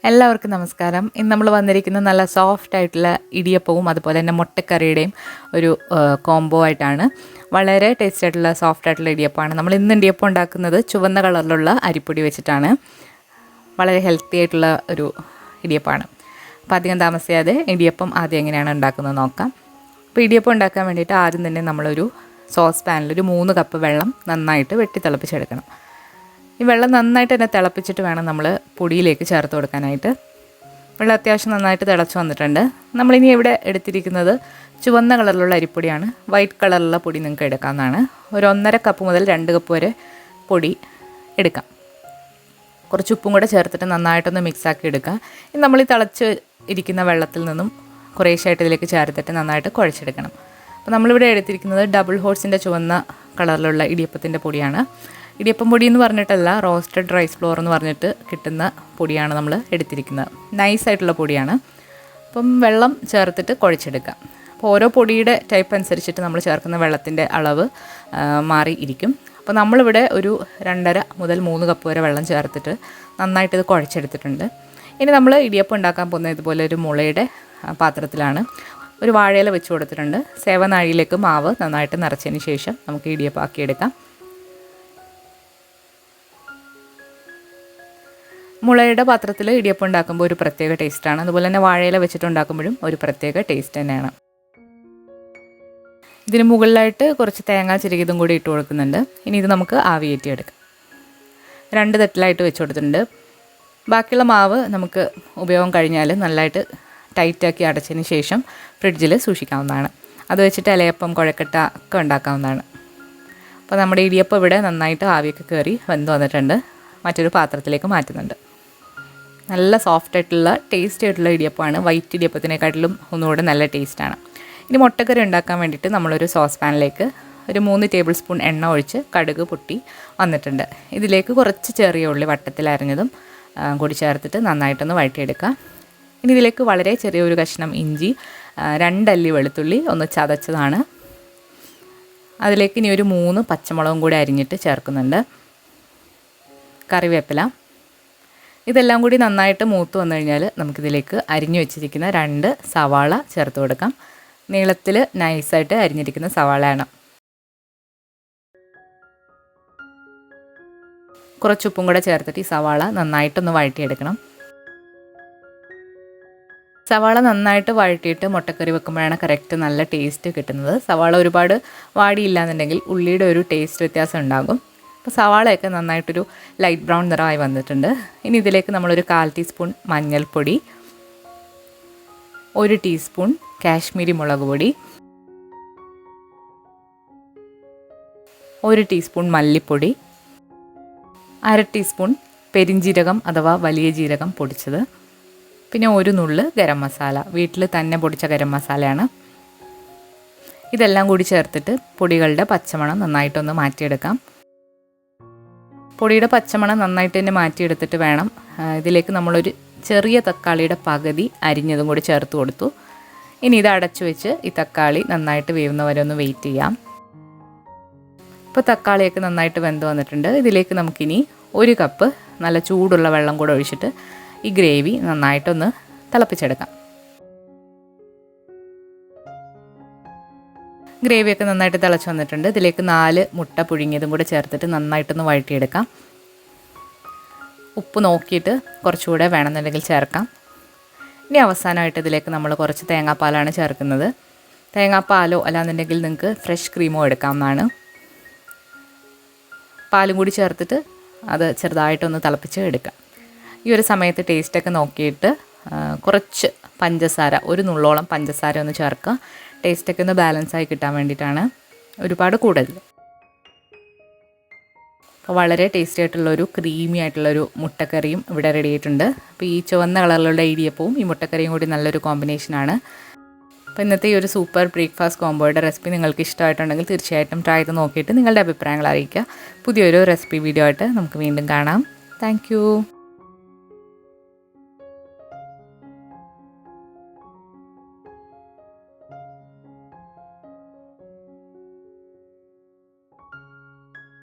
എല്ലാവർക്കും നമസ്കാരം. ഇന്ന് നമ്മൾ വന്നിരിക്കുന്നത് നല്ല സോഫ്റ്റ് ആയിട്ടുള്ള ഇടിയപ്പവും അതുപോലെ തന്നെ മുട്ടക്കറിയുടെയും ഒരു കോംബോ ആയിട്ടാണ്. വളരെ ടേസ്റ്റ് ആയിട്ടുള്ള സോഫ്റ്റ് ആയിട്ടുള്ള ഇടിയപ്പമാണ്. നമ്മൾ ഇന്ന് ഇടിയപ്പം ഉണ്ടാക്കുന്നത് ചുവന്ന കളറിലുള്ള അരിപ്പൊടി വെച്ചിട്ടാണ്. വളരെ ഹെൽത്തി ആയിട്ടുള്ള ഒരു ഇടിയപ്പമാണ്. അപ്പോൾ അധികം താമസിയാതെ ഇടിയപ്പം ആദ്യം എങ്ങനെയാണ് ഉണ്ടാക്കുന്നത് നോക്കാം. അപ്പോൾ ഇടിയപ്പം ഉണ്ടാക്കാൻ വേണ്ടിയിട്ട് ആദ്യം തന്നെ നമ്മളൊരു സോസ് പാനിൽ ഒരു 3 കപ്പ് വെള്ളം നന്നായിട്ട് വെട്ടി തിളപ്പിച്ചെടുക്കണം. ഈ വെള്ളം നന്നായിട്ട് തന്നെ തിളപ്പിച്ചിട്ട് വേണം നമ്മൾ പൊടിയിലേക്ക് ചേർത്ത് കൊടുക്കാനായിട്ട്. വെള്ളം അത്യാവശ്യം നന്നായിട്ട് തിളച്ച് വന്നിട്ടുണ്ട്. നമ്മളിനി ഇവിടെ എടുത്തിരിക്കുന്നത് ചുവന്ന കളറിലുള്ള അരിപ്പൊടിയാണ്. വൈറ്റ് കളറിലുള്ള പൊടി നിങ്ങൾക്ക് എടുക്കാവുന്നതാണ്. ഒരു 1.5 കപ്പ് മുതൽ 2 കപ്പ് വരെ പൊടി എടുക്കാം. കുറച്ച് ഉപ്പും കൂടെ ചേർത്തിട്ട് നന്നായിട്ടൊന്ന് മിക്സാക്കി എടുക്കുക. ഇനി നമ്മൾ ഈ തിളച്ച് ഇരിക്കുന്ന വെള്ളത്തിൽ നിന്നും കുറേശ്ശായിട്ട് ഇതിലേക്ക് ചേർത്തിട്ട് നന്നായിട്ട് കുഴച്ചെടുക്കണം. അപ്പോൾ നമ്മളിവിടെ എടുത്തിരിക്കുന്നത് ഡബിൾ ഹോഴ്സിൻ്റെ ചുവന്ന കളറിലുള്ള ഇടിയപ്പത്തിൻ്റെ പൊടിയാണ്. ഇടിയപ്പം പൊടി എന്ന് പറഞ്ഞിട്ടല്ല, റോസ്റ്റഡ് റൈസ് ഫ്ലോർ എന്ന് പറഞ്ഞിട്ട് കിട്ടുന്ന പൊടിയാണ് നമ്മൾ എടുത്തിരിക്കുന്നത്. നൈസായിട്ടുള്ള പൊടിയാണ്. അപ്പം വെള്ളം ചേർത്തിട്ട് കുഴച്ചെടുക്കുക. അപ്പോൾ ഓരോ പൊടിയുടെ ടൈപ്പ് അനുസരിച്ചിട്ട് നമ്മൾ ചേർക്കുന്ന വെള്ളത്തിൻ്റെ അളവ് മാറി ഇരിക്കും. അപ്പോൾ നമ്മളിവിടെ ഒരു 2.5 മുതൽ 3 കപ്പ് വരെ വെള്ളം ചേർത്തിട്ട് നന്നായിട്ട് ഇത് കുഴച്ചെടുത്തിട്ടുണ്ട്. ഇനി നമ്മൾ ഇടിയപ്പം ഉണ്ടാക്കാൻ പോകുന്ന ഇതുപോലെ ഒരു മുളയുടെ പാത്രത്തിലാണ്. ഒരു വാഴയില വെച്ച് കൊടുത്തിട്ടുണ്ട്. സേവനാഴിയിലേക്ക് മാവ് നന്നായിട്ട് നിറച്ചതിന് ശേഷം നമുക്ക് ഇടിയപ്പാക്കിയെടുക്കാം. മുളയുടെ പാത്രത്തിൽ ഇടിയപ്പം ഉണ്ടാക്കുമ്പോൾ ഒരു പ്രത്യേക ടേസ്റ്റാണ്. അതുപോലെ തന്നെ വാഴയില വെച്ചിട്ടുണ്ടാക്കുമ്പോഴും ഒരു പ്രത്യേക ടേസ്റ്റ് തന്നെയാണ്. ഇതിന് മുകളിലായിട്ട് കുറച്ച് തേങ്ങ ചിരകിയതും കൂടി ഇട്ട് കൊടുക്കുന്നുണ്ട്. ഇനി ഇത് നമുക്ക് ആവിയേറ്റിയെടുക്കാം. 2 തട്ടിലായിട്ട് വെച്ച് കൊടുത്തിട്ടുണ്ട്. ബാക്കിയുള്ള മാവ് നമുക്ക് ഉപയോഗം കഴിഞ്ഞാൽ നല്ലതായിട്ട് ടൈറ്റാക്കി അടച്ചതിന് ശേഷം ഫ്രിഡ്ജിൽ സൂക്ഷിക്കാവുന്നതാണ്. അത് വെച്ചിട്ട് ഇലയപ്പം, കുഴക്കട്ട ഒക്കെ ഉണ്ടാക്കാവുന്നതാണ്. അപ്പോൾ നമ്മുടെ ഇടിയപ്പം ഇവിടെ നന്നായിട്ട് ആവിയൊക്കെ കയറി വെന്ത് വന്നിട്ടുണ്ട്. മറ്റൊരു പാത്രത്തിലേക്ക് മാറ്റുന്നുണ്ട്. നല്ല സോഫ്റ്റ് ആയിട്ടുള്ള ടേസ്റ്റി ആയിട്ടുള്ള ഇടിയപ്പമാണ്. വൈറ്റ് ഇടിയപ്പത്തിനെക്കാട്ടിലും ഒന്നുകൂടെ നല്ല ടേസ്റ്റാണ്. ഇനി മുട്ടക്കറി ഉണ്ടാക്കാൻ വേണ്ടിയിട്ട് നമ്മളൊരു സോസ് പാനിലേക്ക് ഒരു 3 ടേബിൾ സ്പൂൺ എണ്ണ ഒഴിച്ച് കടുക് പൊട്ടി വന്നിട്ടുണ്ട്. ഇതിലേക്ക് കുറച്ച് ചെറിയ ഉള്ളി വട്ടത്തിൽ അരിഞ്ഞതും കൂടി ചേർത്തിട്ട് നന്നായിട്ടൊന്ന് വഴറ്റിയെടുക്കുക. ഇനി ഇതിലേക്ക് വളരെ ചെറിയൊരു കഷ്ണം ഇഞ്ചി, 2 അല്ലി വെളുത്തുള്ളി ഒന്ന് ചതച്ചതാണ്. അതിലേക്ക് ഇനി ഒരു 3 പച്ചമുളകും കൂടി അരിഞ്ഞിട്ട് ചേർക്കുന്നുണ്ട്. കറിവേപ്പില. ഇതെല്ലാം കൂടി നന്നായിട്ട് മൂത്ത് വന്നു കഴിഞ്ഞാൽ നമുക്കിതിലേക്ക് അരിഞ്ഞു വെച്ചിരിക്കുന്ന 2 സവാള ചേർത്ത് കൊടുക്കാം. നീളത്തിൽ നൈസായിട്ട് അരിഞ്ഞിരിക്കുന്ന സവാളയാണ്. കുറച്ചുപ്പും കൂടെ ചേർത്തിട്ട് ഈ സവാള നന്നായിട്ടൊന്ന് വഴറ്റിയെടുക്കണം. സവാള നന്നായിട്ട് വഴറ്റിയിട്ട് മുട്ടക്കറി വെക്കുമ്പോഴാണ് കറക്റ്റ് നല്ല ടേസ്റ്റ് കിട്ടുന്നത്. സവാള ഒരുപാട് വാടിയില്ലാന്നുണ്ടെങ്കിൽ ഉള്ളിയുടെ ഒരു ടേസ്റ്റ് വ്യത്യാസം ഉണ്ടാകും. അപ്പോൾ സവാളയൊക്കെ നന്നായിട്ടൊരു ലൈറ്റ് ബ്രൗൺ നിറമായി വന്നിട്ടുണ്ട്. ഇനി ഇതിലേക്ക് നമ്മളൊരു 1/4 ടീസ്പൂൺ മഞ്ഞൾപ്പൊടി, 1 ടീസ്പൂൺ കാശ്മീരി മുളക് പൊടി, 1 ടീസ്പൂൺ മല്ലിപ്പൊടി, 1/2 ടീസ്പൂൺ പെരിഞ്ജീരകം അഥവാ വലിയ ജീരകം പൊടിച്ചത്, പിന്നെ 1 നുള്ള് ഗരം മസാല, വീട്ടിൽ തന്നെ പൊടിച്ച ഗരം മസാലയാണ്. ഇതെല്ലാം കൂടി ചേർത്തിട്ട് പൊടികളുടെ പച്ചമണം നന്നായിട്ടൊന്ന് മാറ്റിയെടുക്കാം. പൊടിയുടെ പച്ചമണം നന്നായിട്ട് തന്നെ മാറ്റിയെടുത്തിട്ട് വേണം ഇതിലേക്ക് നമ്മളൊരു ചെറിയ തക്കാളിയുടെ പകുതി അരിഞ്ഞതും കൂടി ചേർത്ത് കൊടുത്തു. ഇനി ഇത് അടച്ചു വെച്ച് ഈ തക്കാളി നന്നായിട്ട് വേവുന്നവരെ ഒന്ന് വെയിറ്റ് ചെയ്യാം. ഇപ്പോൾ തക്കാളിയൊക്കെ നന്നായിട്ട് വെന്ത് വന്നിട്ടുണ്ട്. ഇതിലേക്ക് നമുക്കിനി 1 കപ്പ് നല്ല ചൂടുള്ള വെള്ളം കൂടെ ഒഴിച്ചിട്ട് ഈ ഗ്രേവി നന്നായിട്ടൊന്ന് തിളപ്പിച്ചെടുക്കാം. ഗ്രേവിയൊക്കെ നന്നായിട്ട് തിളച്ച് വന്നിട്ടുണ്ട്. ഇതിലേക്ക് 4 മുട്ട പുഴുങ്ങിയതും കൂടെ ചേർത്തിട്ട് നന്നായിട്ടൊന്ന് വഴറ്റിയെടുക്കാം. ഉപ്പ് നോക്കിയിട്ട് കുറച്ചുകൂടെ വേണമെന്നുണ്ടെങ്കിൽ ചേർക്കാം. ഇനി അവസാനമായിട്ട് ഇതിലേക്ക് നമ്മൾ കുറച്ച് തേങ്ങാപ്പാലാണ് ചേർക്കുന്നത്. തേങ്ങാപ്പാലോ അല്ലാന്നുണ്ടെങ്കിൽ നിങ്ങൾക്ക് ഫ്രഷ് ക്രീമോ എടുക്കാവുന്നതാണ്. പാലും കൂടി ചേർത്തിട്ട് അത് ചെറുതായിട്ടൊന്ന് തിളപ്പിച്ച് എടുക്കാം. ഈ ഒരു സമയത്ത് ടേസ്റ്റൊക്കെ നോക്കിയിട്ട് കുറച്ച് പഞ്ചസാര, 1 നുള്ളോളം പഞ്ചസാര ഒന്ന് ചേർക്കുക. ടേസ്റ്റൊക്കെ ഒന്ന് ബാലൻസായി കിട്ടാൻ വേണ്ടിയിട്ടാണ്, ഒരുപാട് കൂടുതൽ. അപ്പോൾ വളരെ ടേസ്റ്റി ആയിട്ടുള്ളൊരു ക്രീമി ആയിട്ടുള്ളൊരു മുട്ടക്കറിയും ഇവിടെ റെഡി ആയിട്ടുണ്ട്. അപ്പോൾ ഈ ചുവന്ന കളറിലുള്ള ഇടിയപ്പവും ഈ മുട്ടക്കറിയും കൂടി നല്ലൊരു കോമ്പിനേഷനാണ്. അപ്പോൾ ഇന്നത്തെ ഈ ഒരു സൂപ്പർ ബ്രേക്ക്ഫാസ്റ്റ് കോംബോയുടെ റെസിപ്പി നിങ്ങൾക്ക് ഇഷ്ടമായിട്ടുണ്ടെങ്കിൽ തീർച്ചയായിട്ടും ട്രൈ ചെയ്ത് നോക്കിയിട്ട് നിങ്ങളുടെ അഭിപ്രായങ്ങൾ അറിയിക്കുക. പുതിയൊരു റെസിപ്പി വീഡിയോ ആയിട്ട് നമുക്ക് വീണ്ടും കാണാം. താങ്ക്